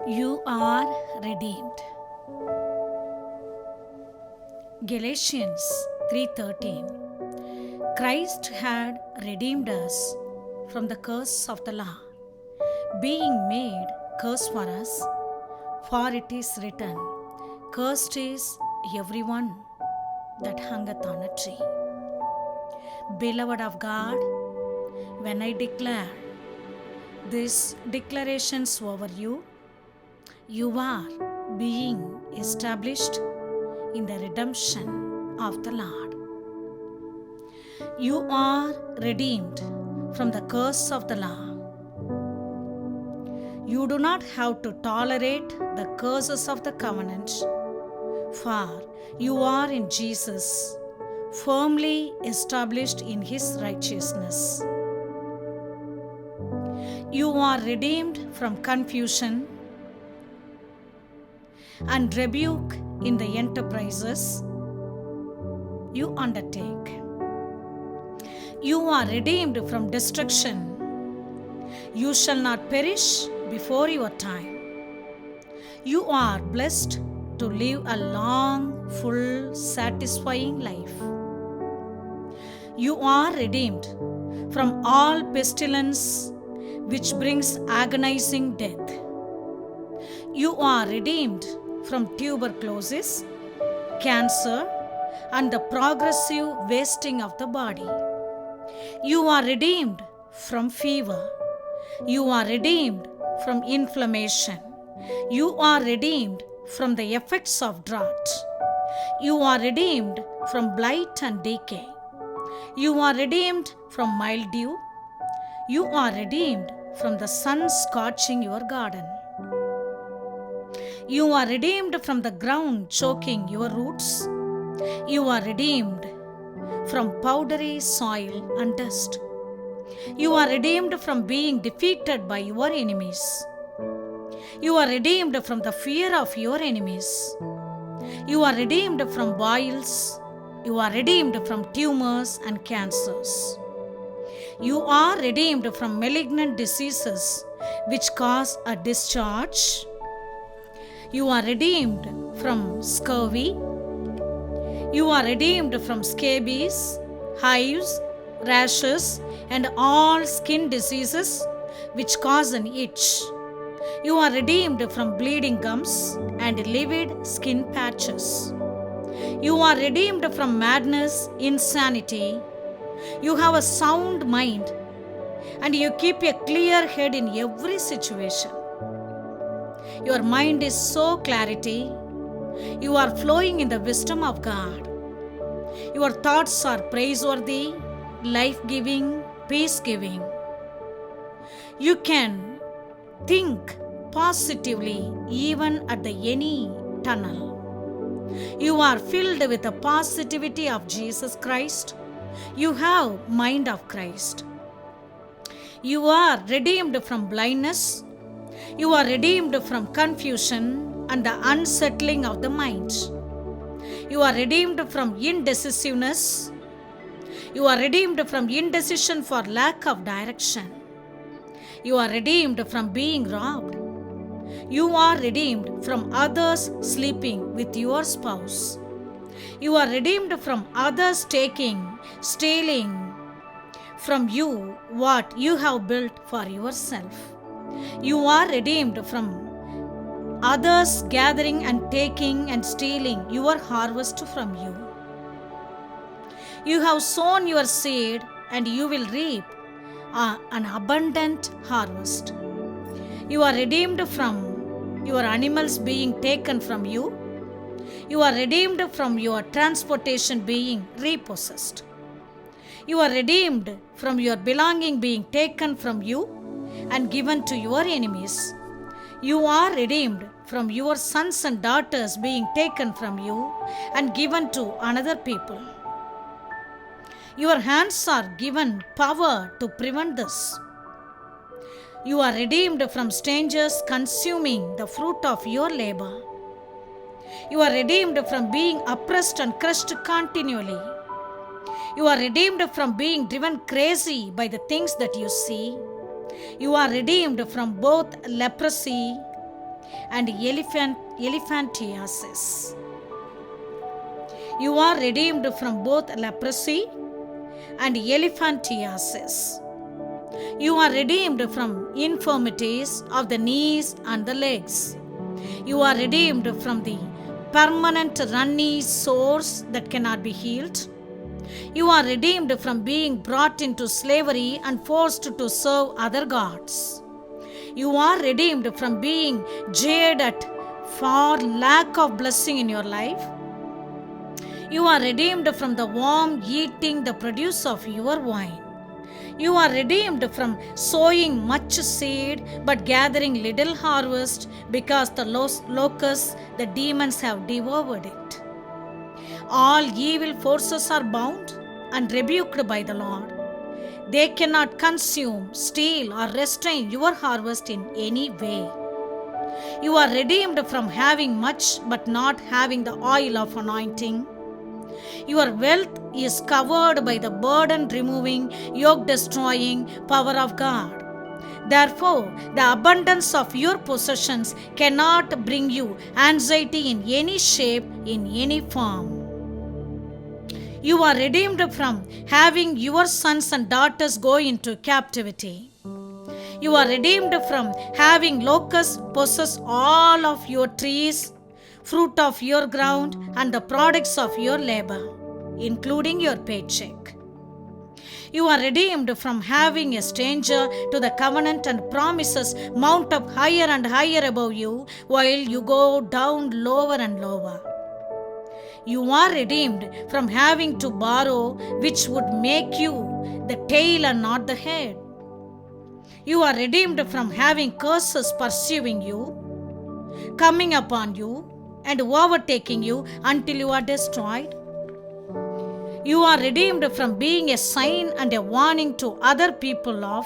You are redeemed. Galatians 3:13. Christ had redeemed us from the curse of the law, being made curse for us, for it is written, Cursed is everyone that hangeth on a tree. Beloved of God, when I declare these declarations over you, you are being established in the redemption of the Lord. You are redeemed from the curse of the law. You do not have to tolerate the curses of the covenant, for you are in Jesus, firmly established in His righteousness. You are redeemed from confusion and rebuke in the enterprises you undertake. You are redeemed from destruction. You shall not perish before your time. You are blessed to live a long, full, satisfying life. You are redeemed from all pestilence which brings agonizing death. You are redeemed from tuberculosis, cancer, and the progressive wasting of the body. You are redeemed from fever. You are redeemed from inflammation. You are redeemed from the effects of drought. You are redeemed from blight and decay. You are redeemed from mildew. You are redeemed from the sun scorching your garden. You are redeemed from the ground choking your roots. You are redeemed from powdery soil and dust. You are redeemed from being defeated by your enemies. You are redeemed from the fear of your enemies. You are redeemed from boils. You are redeemed from tumors and cancers. You are redeemed from malignant diseases which cause a discharge. You are redeemed from scurvy. You are redeemed from scabies, hives, rashes, and all skin diseases which cause an itch. You are redeemed from bleeding gums and livid skin patches. You are redeemed from madness, insanity. You have a sound mind and you keep a clear head in every situation. Your mind is so clarity. You are flowing in the wisdom of God. Your thoughts are praiseworthy, life-giving, peace-giving. You can think positively even at any tunnel. You are filled with the positivity of Jesus Christ. You have mind of Christ. You are redeemed from blindness. You are redeemed from confusion and the unsettling of the mind. You are redeemed from indecisiveness. You are redeemed from indecision for lack of direction. You are redeemed from being robbed. You are redeemed from others sleeping with your spouse. You are redeemed from others taking, stealing from you what you have built for yourself. You are redeemed from others gathering and taking and stealing your harvest from you. You have sown your seed and you will reap an abundant harvest. You are redeemed from your animals being taken from you. You are redeemed from your transportation being repossessed. You are redeemed from your belonging being taken from you and given to your enemies. You are redeemed from your sons and daughters being taken from you and given to another people. Your hands are given power to prevent this. You are redeemed from strangers consuming the fruit of your labor. You are redeemed from being oppressed and crushed continually. You are redeemed from being driven crazy by the things that you see. You are redeemed from both leprosy and elephantiasis. You are redeemed from both leprosy and elephantiasis. You are redeemed from infirmities of the knees and the legs. You are redeemed from the permanent runny sores that cannot be healed. You are redeemed from being brought into slavery and forced to serve other gods. You are redeemed from being jeered at for lack of blessing in your life. You are redeemed from the worm eating the produce of your vine. You are redeemed from sowing much seed but gathering little harvest because the locusts, the demons, have devoured it. All evil forces are bound and rebuked by the Lord. They cannot consume, steal, or restrain your harvest in any way. You are redeemed from having much but not having the oil of anointing. Your wealth is covered by the burden removing, yoke destroying power of God. Therefore, the abundance of your possessions cannot bring you anxiety in any shape, in any form. You are redeemed from having your sons and daughters go into captivity. You are redeemed from having locusts possess all of your trees, fruit of your ground, and the products of your labor, including your paycheck. You are redeemed from having a stranger to the covenant and promises mount up higher and higher above you while you go down lower and lower. You are redeemed from having to borrow, which would make you the tail and not the head. You are redeemed from having curses pursuing you, coming upon you, and overtaking you until you are destroyed. You are redeemed from being a sign and a warning to other people of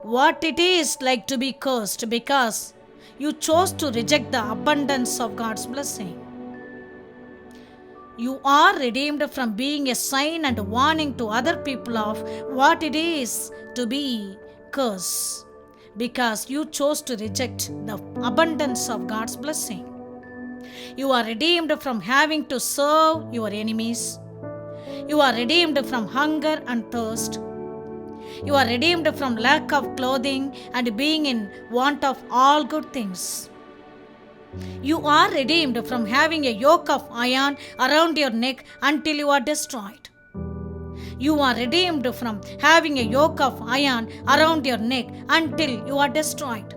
what it is like to be cursed because you chose to reject the abundance of God's blessing. You are redeemed from being a sign and a warning to other people of what it is to be cursed because you chose to reject the abundance of God's blessing. You are redeemed from having to serve your enemies. You are redeemed from hunger and thirst. You are redeemed from lack of clothing and being in want of all good things. You are redeemed from having a yoke of iron around your neck until you are destroyed. You are redeemed from having a yoke of iron around your neck until you are destroyed.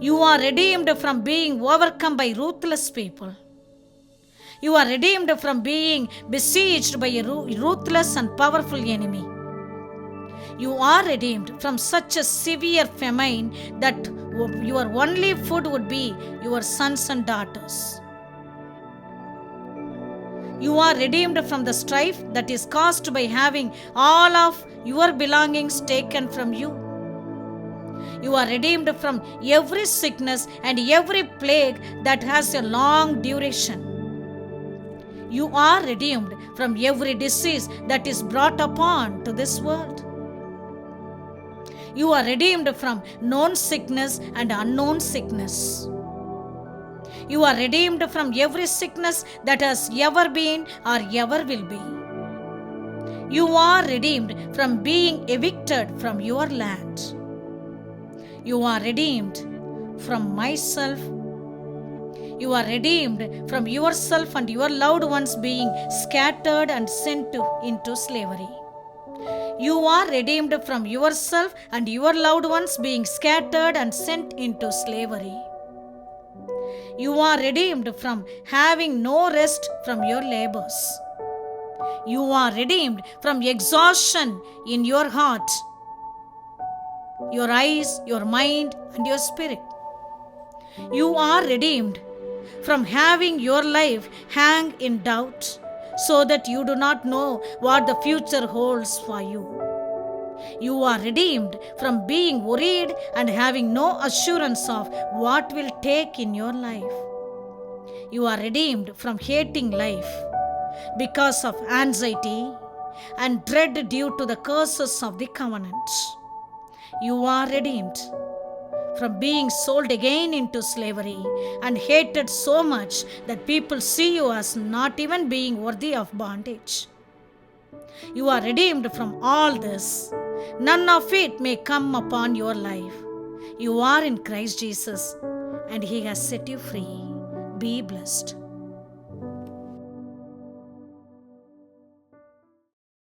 You are redeemed from being overcome by ruthless people. You are redeemed from being besieged by a ruthless and powerful enemy. You are redeemed from such a severe famine that your only food would be your sons and daughters. You are redeemed from the strife that is caused by having all of your belongings taken from you. You are redeemed from every sickness and every plague that has a long duration. You are redeemed from every disease that is brought upon to this world. You are redeemed from known sickness and unknown sickness. You are redeemed from every sickness that has ever been or ever will be. You are redeemed from being evicted from your land. You are redeemed from myself. You are redeemed from yourself and your loved ones being scattered and sent into slavery. You are redeemed from yourself and your loved ones being scattered and sent into slavery. You are redeemed from having no rest from your labors. You are redeemed from exhaustion in your heart, your eyes, your mind, and your spirit. You are redeemed from having your life hang in doubt so that you do not know what the future holds for you. You are redeemed from being worried and having no assurance of what will take in your life. You are redeemed from hating life because of anxiety and dread due to the curses of the covenant. You are redeemed from being sold again into slavery and hated so much that people see you as not even being worthy of bondage. You are redeemed from all this. None of it may come upon your life. You are in Christ Jesus, and He has set you free. Be blessed.